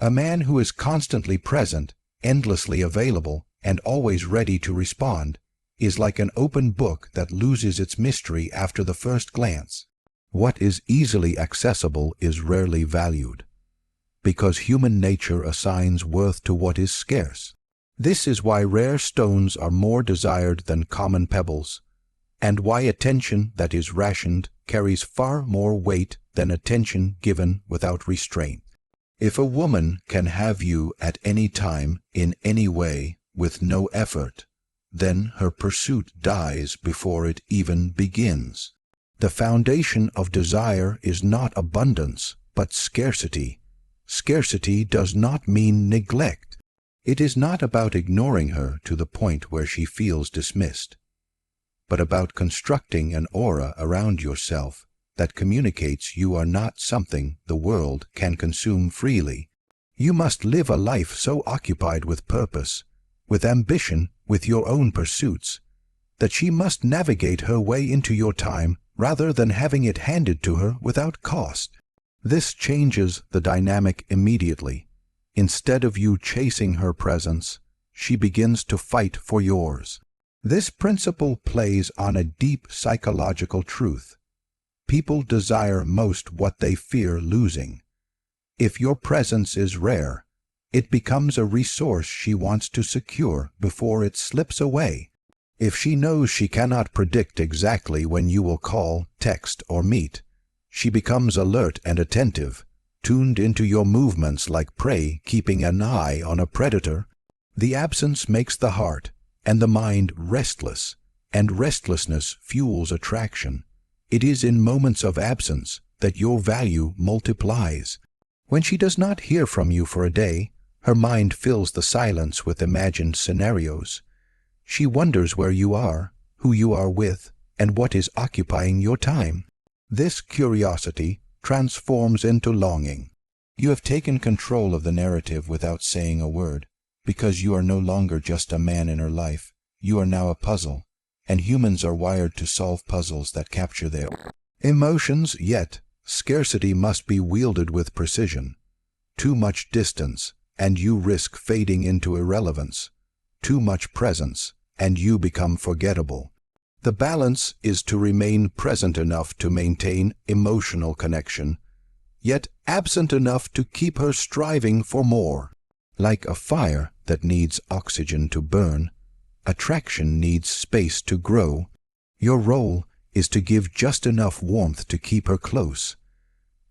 A man who is constantly present, endlessly available, and always ready to respond is like an open book that loses its mystery after the first glance. What is easily accessible is rarely valued, because human nature assigns worth to what is scarce. This is why rare stones are more desired than common pebbles, and why attention that is rationed carries far more weight than attention given without restraint. If a woman can have you at any time, in any way, with no effort, then her pursuit dies before it even begins. The foundation of desire is not abundance, but scarcity. Scarcity does not mean neglect. It is not about ignoring her to the point where she feels dismissed, but about constructing an aura around yourself that communicates you are not something the world can consume freely. You must live a life so occupied with purpose, with ambition, with your own pursuits, that she must navigate her way into your time rather than having it handed to her without cost. This changes the dynamic immediately. Instead of you chasing her presence, she begins to fight for yours. This principle plays on a deep psychological truth. People desire most what they fear losing. If your presence is rare, it becomes a resource she wants to secure before it slips away. If she knows she cannot predict exactly when you will call, text, or meet, she becomes alert and attentive, tuned into your movements like prey keeping an eye on a predator. The absence makes the heart and the mind restless, and restlessness fuels attraction. It is in moments of absence that your value multiplies. When she does not hear from you for a day, her mind fills the silence with imagined scenarios. She wonders where you are, who you are with, and what is occupying your time. This curiosity transforms into longing. You have taken control of the narrative without saying a word, because you are no longer just a man in her life. You are now a puzzle, and humans are wired to solve puzzles that capture their emotions, yet scarcity must be wielded with precision. Too much distance, and you risk fading into irrelevance. Too much presence, and you become forgettable. The balance is to remain present enough to maintain emotional connection, yet absent enough to keep her striving for more. Like a fire that needs oxygen to burn, attraction needs space to grow. Your role is to give just enough warmth to keep her close.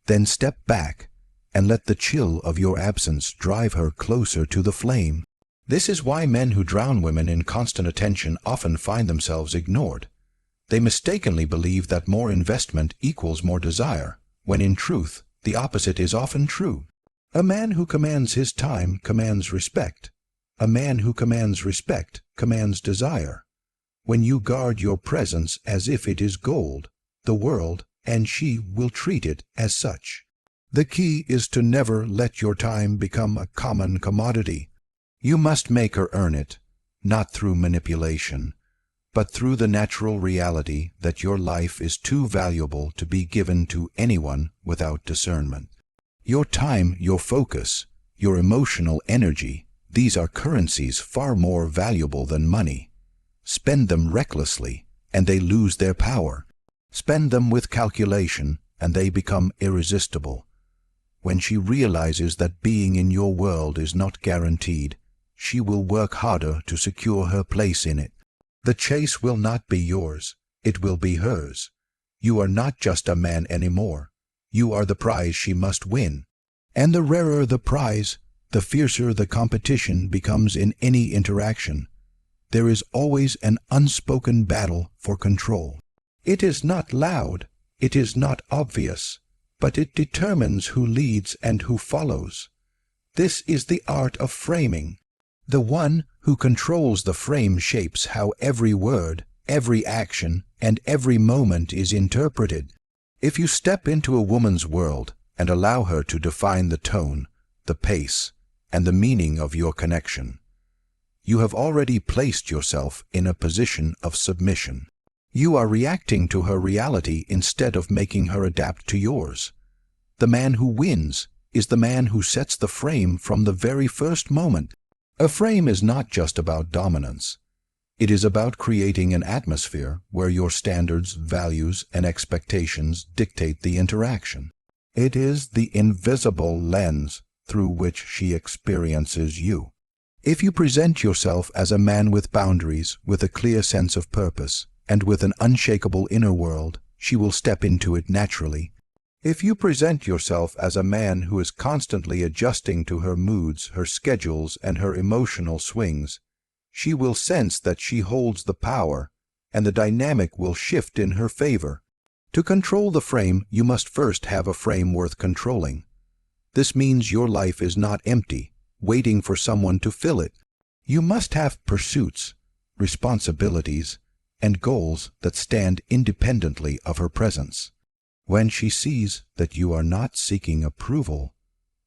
Then step back and let the chill of your absence drive her closer to the flame. This is why men who drown women in constant attention often find themselves ignored. They mistakenly believe that more investment equals more desire, when in truth, the opposite is often true. A man who commands his time commands respect. A man who commands respect commands desire. When you guard your presence as if it is gold, the world and she will treat it as such. The key is to never let your time become a common commodity. You must make her earn it, not through manipulation, but through the natural reality that your life is too valuable to be given to anyone without discernment. Your time, your focus, your emotional energy, these are currencies far more valuable than money. Spend them recklessly, and they lose their power. Spend them with calculation, and they become irresistible. When she realizes that being in your world is not guaranteed, she will work harder to secure her place in it. The chase will not be yours, it will be hers. You are not just a man anymore. You are the prize she must win. And the rarer the prize, the fiercer the competition becomes in any interaction. There is always an unspoken battle for control. It is not loud, it is not obvious, but it determines who leads and who follows. This is the art of framing. The one who controls the frame shapes how every word, every action, and every moment is interpreted. If you step into a woman's world and allow her to define the tone, the pace, and the meaning of your connection, you have already placed yourself in a position of submission. You are reacting to her reality instead of making her adapt to yours. The man who wins is the man who sets the frame from the very first moment. A frame is not just about dominance. It is about creating an atmosphere where your standards, values, and expectations dictate the interaction. It is the invisible lens through which she experiences you. If you present yourself as a man with boundaries, with a clear sense of purpose, and with an unshakable inner world, she will step into it naturally. If you present yourself as a man who is constantly adjusting to her moods, her schedules, and her emotional swings, she will sense that she holds the power, and the dynamic will shift in her favor. To control the frame, you must first have a frame worth controlling. This means your life is not empty, waiting for someone to fill it. You must have pursuits, responsibilities, and goals that stand independently of her presence. When she sees that you are not seeking approval,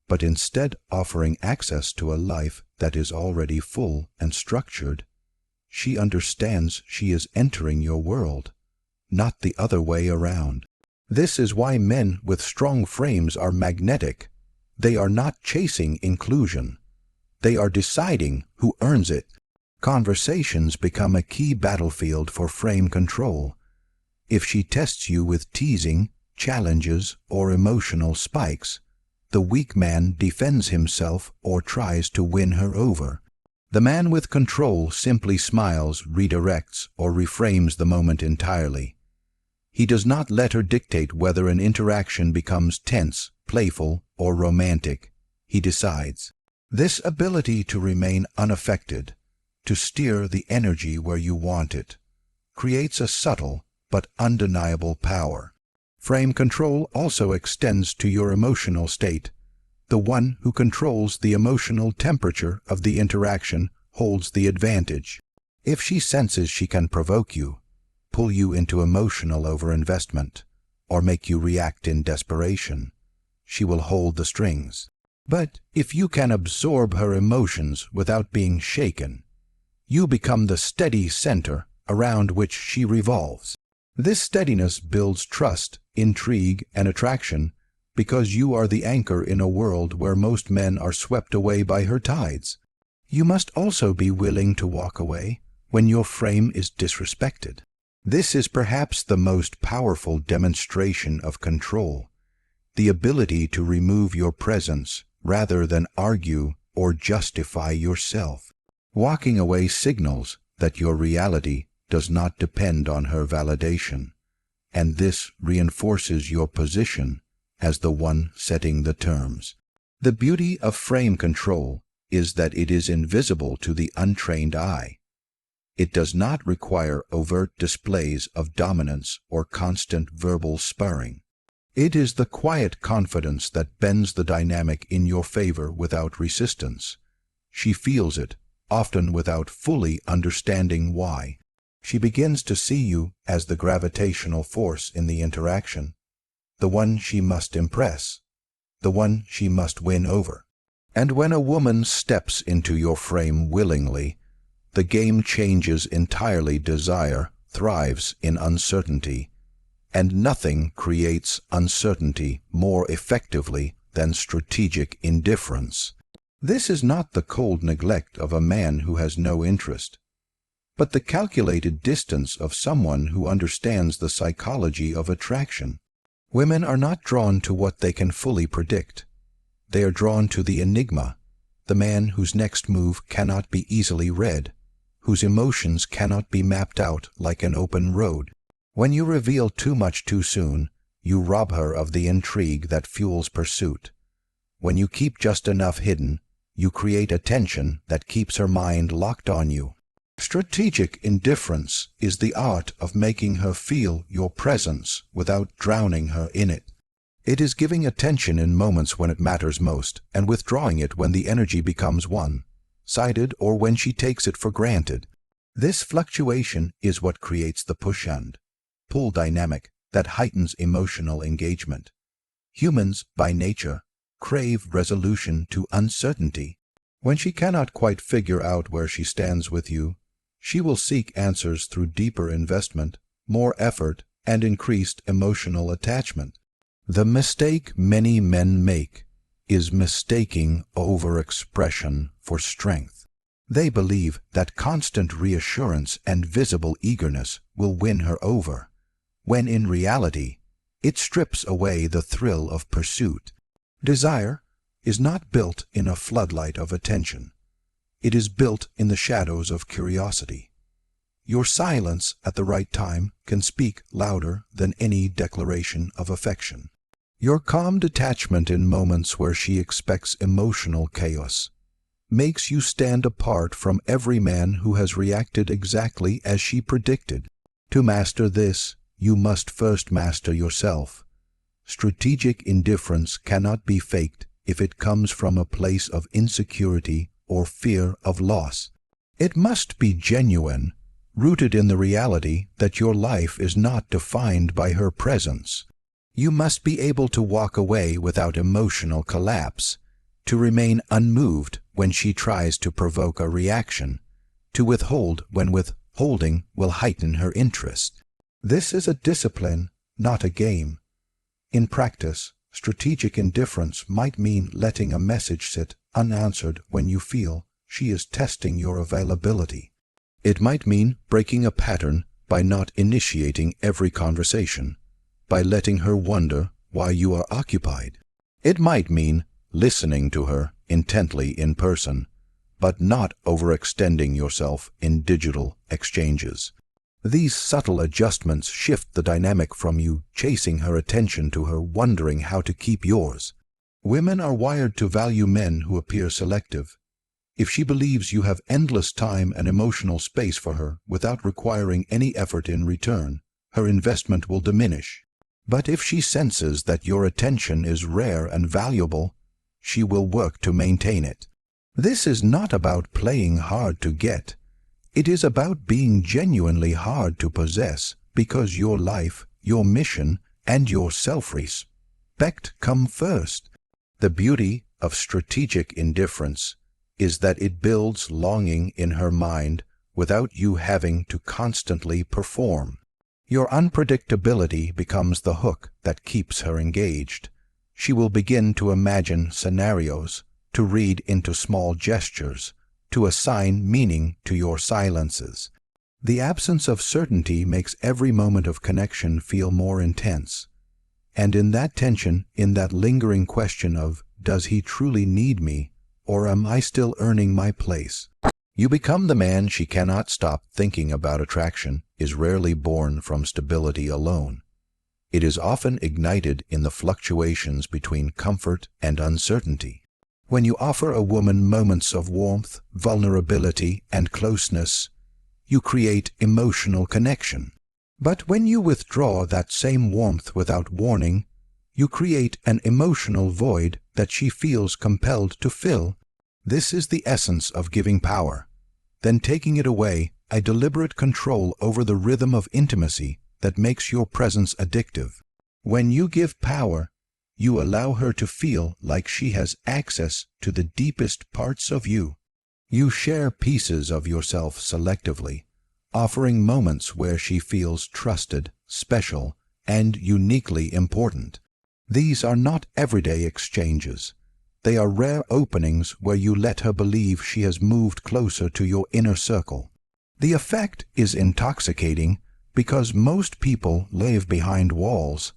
but instead offering access to a life that is already full and structured, she understands she is entering your world, not the other way around. This is why men with strong frames are magnetic. They are not chasing inclusion. They are deciding who earns it. Conversations become a key battlefield for frame control. If she tests you with teasing, challenges, or emotional spikes, the weak man defends himself or tries to win her over. The man with control simply smiles, redirects, or reframes the moment entirely. He does not let her dictate whether an interaction becomes tense, playful, or romantic. He decides. This ability to remain unaffected, to steer the energy where you want it, creates a subtle but undeniable power. Frame control also extends to your emotional state. The one who controls the emotional temperature of the interaction holds the advantage. If she senses she can provoke you, pull you into emotional overinvestment, or make you react in desperation, she will hold the strings. But if you can absorb her emotions without being shaken, you become the steady center around which she revolves. This steadiness builds trust, intrigue, and attraction because you are the anchor in a world where most men are swept away by her tides. You must also be willing to walk away when your frame is disrespected. This is perhaps the most powerful demonstration of control, the ability to remove your presence rather than argue or justify yourself. Walking away signals that your reality does not depend on her validation, and this reinforces your position as the one setting the terms. The beauty of frame control is that it is invisible to the untrained eye. It does not require overt displays of dominance or constant verbal sparring. It is the quiet confidence that bends the dynamic in your favor without resistance. She feels it, often without fully understanding why. She begins to see you as the gravitational force in the interaction, the one she must impress, the one she must win over. And when a woman steps into your frame willingly, the game changes entirely. Desire thrives in uncertainty, and nothing creates uncertainty more effectively than strategic indifference. This is not the cold neglect of a man who has no interest, but the calculated distance of someone who understands the psychology of attraction. Women are not drawn to what they can fully predict. They are drawn to the enigma, the man whose next move cannot be easily read, whose emotions cannot be mapped out like an open road. When you reveal too much too soon, you rob her of the intrigue that fuels pursuit. When you keep just enough hidden, you create a tension that keeps her mind locked on you. Strategic indifference is the art of making her feel your presence without drowning her in it. It is giving attention in moments when it matters most and withdrawing it when the energy becomes one-sided or when she takes it for granted. This fluctuation is what creates the push and pull dynamic that heightens emotional engagement. Humans, by nature, crave resolution to uncertainty. When she cannot quite figure out where she stands with you, she will seek answers through deeper investment, more effort, and increased emotional attachment. The mistake many men make is mistaking overexpression for strength. They believe that constant reassurance and visible eagerness will win her over, when in reality, it strips away the thrill of pursuit. Desire is not built in a floodlight of attention. It is built in the shadows of curiosity. Your silence at the right time can speak louder than any declaration of affection. Your calm detachment in moments where she expects emotional chaos makes you stand apart from every man who has reacted exactly as she predicted. To master this, you must first master yourself. Strategic indifference cannot be faked if it comes from a place of insecurity or fear of loss. It must be genuine, rooted in the reality that your life is not defined by her presence. You must be able to walk away without emotional collapse, to remain unmoved when she tries to provoke a reaction, to withhold when withholding will heighten her interest. This is a discipline, not a game. In practice, strategic indifference might mean letting a message sit unanswered when you feel she is testing your availability. It might mean breaking a pattern by not initiating every conversation, by letting her wonder why you are occupied. It might mean listening to her intently in person, but not overextending yourself in digital exchanges. These subtle adjustments shift the dynamic from you chasing her attention to her wondering how to keep yours. Women are wired to value men who appear selective. If she believes you have endless time and emotional space for her without requiring any effort in return, her investment will diminish. But if she senses that your attention is rare and valuable, she will work to maintain it. This is not about playing hard to get. It is about being genuinely hard to possess because your life, your mission, and your self-respect come first. The beauty of strategic indifference is that it builds longing in her mind without you having to constantly perform. Your unpredictability becomes the hook that keeps her engaged. She will begin to imagine scenarios, to read into small gestures, to assign meaning to your silences. The absence of certainty makes every moment of connection feel more intense. And in that tension, in that lingering question of, does he truly need me, or am I still earning my place? You become the man she cannot stop thinking about. Attraction is rarely born from stability alone. It is often ignited in the fluctuations between comfort and uncertainty. When you offer a woman moments of warmth, vulnerability, and closeness, you create emotional connection. But when you withdraw that same warmth without warning, you create an emotional void that she feels compelled to fill. This is the essence of giving power, then taking it away, a deliberate control over the rhythm of intimacy that makes your presence addictive. When you give power, you allow her to feel like she has access to the deepest parts of you. You share pieces of yourself selectively, offering moments where she feels trusted, special, and uniquely important. These are not everyday exchanges. They are rare openings where you let her believe she has moved closer to your inner circle. The effect is intoxicating because most people live behind walls,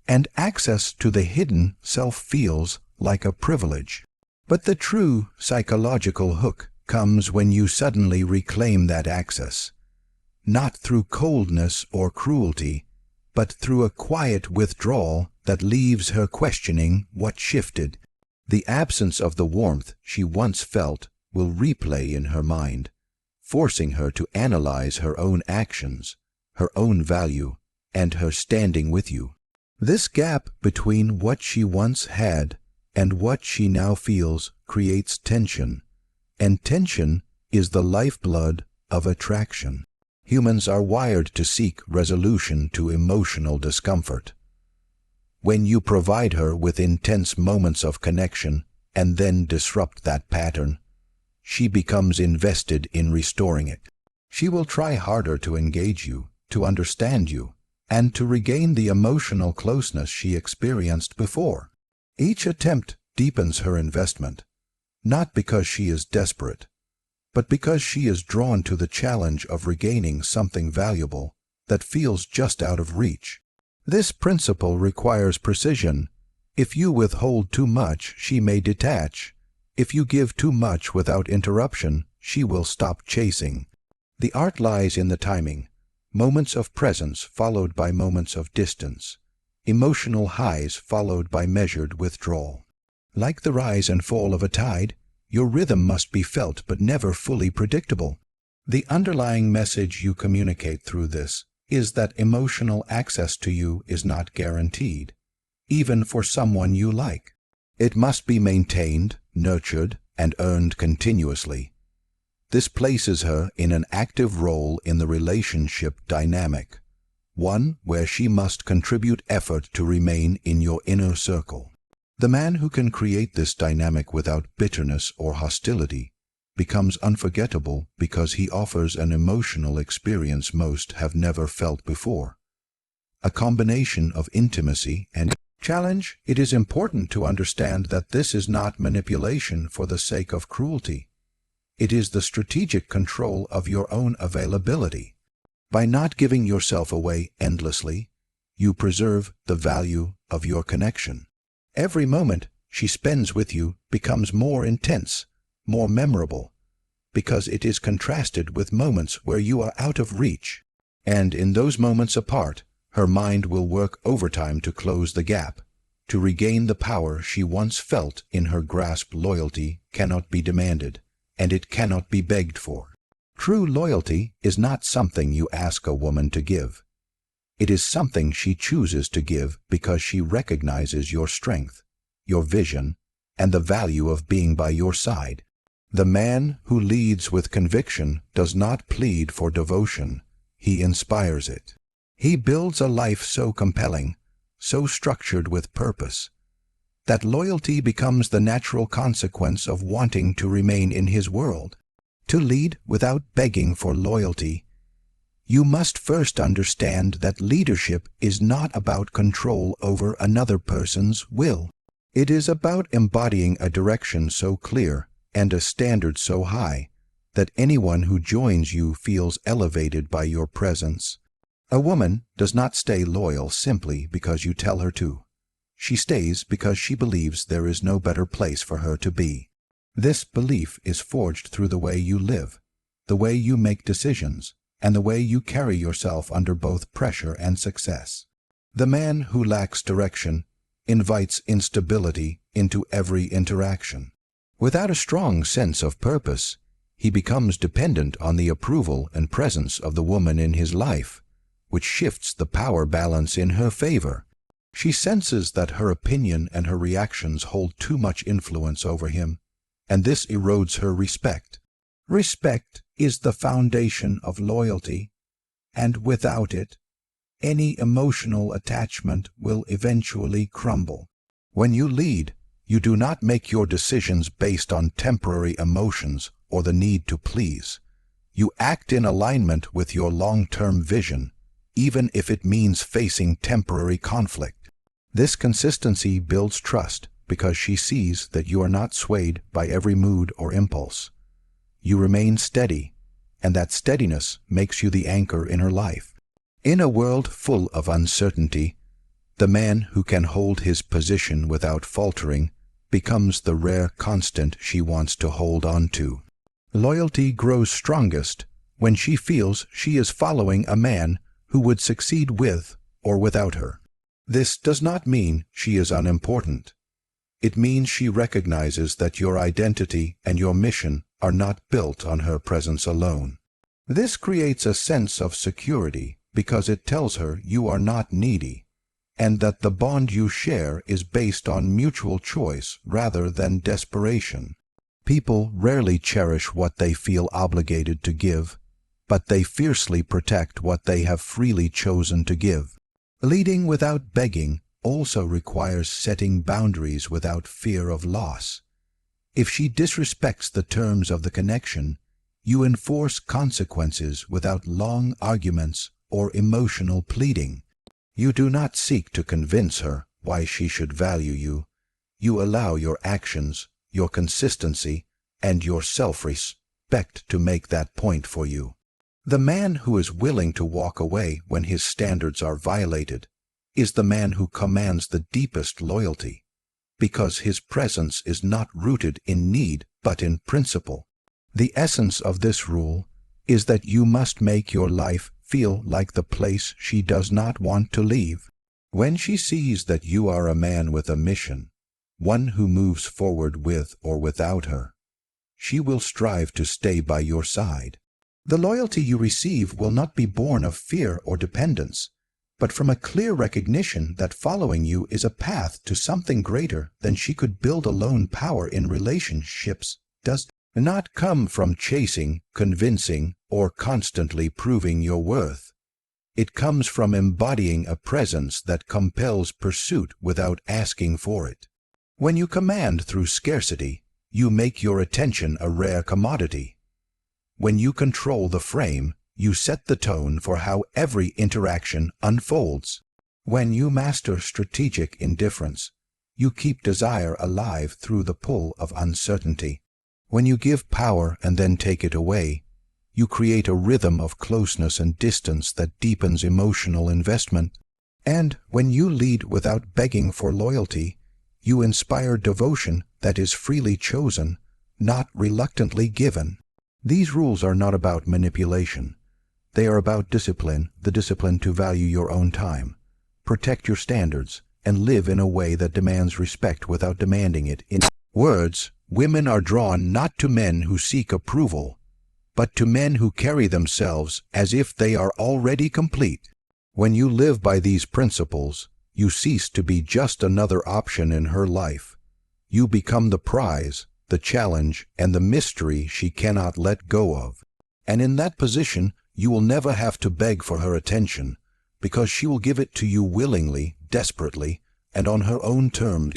and access to the hidden self feels like a privilege. But the true psychological hook comes when you suddenly reclaim that access, not through coldness or cruelty, but through a quiet withdrawal that leaves her questioning what shifted. The absence of the warmth she once felt will replay in her mind, forcing her to analyze her own actions, her own value, and her standing with you. This gap between what she once had and what she now feels creates tension, and tension is the lifeblood of attraction. Humans are wired to seek resolution to emotional discomfort. When you provide her with intense moments of connection and then disrupt that pattern, she becomes invested in restoring it. She will try harder to engage you, to understand you, and to regain the emotional closeness she experienced before. Each attempt deepens her investment, not because she is desperate, but because she is drawn to the challenge of regaining something valuable that feels just out of reach. This principle requires precision. If you withhold too much, she may detach. If you give too much without interruption, she will stop chasing. The art lies in the timing, moments of presence followed by moments of distance, emotional highs followed by measured withdrawal. Like the rise and fall of a tide, your rhythm must be felt but never fully predictable. The underlying message you communicate through this is that emotional access to you is not guaranteed, even for someone you like. It must be maintained, nurtured, and earned continuously. This places her in an active role in the relationship dynamic, one where she must contribute effort to remain in your inner circle. The man who can create this dynamic without bitterness or hostility becomes unforgettable because he offers an emotional experience most have never felt before. A combination of intimacy and challenge. It is important to understand that this is not manipulation for the sake of cruelty. It is the strategic control of your own availability. By not giving yourself away endlessly, you preserve the value of your connection. Every moment she spends with you becomes more intense, more memorable, because it is contrasted with moments where you are out of reach. And in those moments apart, her mind will work overtime to close the gap, to regain the power she once felt in her grasp. Loyalty cannot be demanded, and it cannot be begged for. True loyalty is not something you ask a woman to give. It is something she chooses to give because she recognizes your strength, your vision, and the value of being by your side. The man who leads with conviction does not plead for devotion, he inspires it. He builds a life so compelling, so structured with purpose, that loyalty becomes the natural consequence of wanting to remain in his world. To lead without begging for loyalty, you must first understand that leadership is not about control over another person's will. It is about embodying a direction so clear and a standard so high that anyone who joins you feels elevated by your presence. A woman does not stay loyal simply because you tell her to. She stays because she believes there is no better place for her to be. This belief is forged through the way you live, the way you make decisions, and the way you carry yourself under both pressure and success. The man who lacks direction invites instability into every interaction. Without a strong sense of purpose, he becomes dependent on the approval and presence of the woman in his life, which shifts the power balance in her favor. She senses that her opinion and her reactions hold too much influence over him, and this erodes her respect. Respect is the foundation of loyalty, and without it, any emotional attachment will eventually crumble. When you lead, you do not make your decisions based on temporary emotions or the need to please. You act in alignment with your long-term vision, even if it means facing temporary conflict. This consistency builds trust because she sees that you are not swayed by every mood or impulse. You remain steady, and that steadiness makes you the anchor in her life. In a world full of uncertainty, the man who can hold his position without faltering becomes the rare constant she wants to hold on to. Loyalty grows strongest when she feels she is following a man who would succeed with or without her. This does not mean she is unimportant. It means she recognizes that your identity and your mission are not built on her presence alone. This creates a sense of security because it tells her you are not needy, and that the bond you share is based on mutual choice rather than desperation. People rarely cherish what they feel obligated to give, but they fiercely protect what they have freely chosen to give. Leading without begging also requires setting boundaries without fear of loss. If she disrespects the terms of the connection, you enforce consequences without long arguments or emotional pleading. You do not seek to convince her why she should value you. You allow your actions, your consistency, and your self-respect to make that point for you. The man who is willing to walk away when his standards are violated is the man who commands the deepest loyalty, because his presence is not rooted in need but in principle. The essence of this rule is that you must make your life feel like the place she does not want to leave. When she sees that you are a man with a mission, one who moves forward with or without her, she will strive to stay by your side. The loyalty you receive will not be born of fear or dependence, but from a clear recognition that following you is a path to something greater than she could build alone. Power in relationships does not come from chasing, convincing, or constantly proving your worth. It comes from embodying a presence that compels pursuit without asking for it. When you command through scarcity, you make your attention a rare commodity. When you control the frame, you set the tone for how every interaction unfolds. When you master strategic indifference, you keep desire alive through the pull of uncertainty. When you give power and then take it away, you create a rhythm of closeness and distance that deepens emotional investment. And when you lead without begging for loyalty, you inspire devotion that is freely chosen, not reluctantly given. These rules are not about manipulation. They are about discipline, the discipline to value your own time, protect your standards, and live in a way that demands respect without demanding it. In words, women are drawn not to men who seek approval, but to men who carry themselves as if they are already complete. When you live by these principles, you cease to be just another option in her life. You become the prize, the challenge, and the mystery she cannot let go of. And in that position, you will never have to beg for her attention, because she will give it to you willingly, desperately, and on her own terms.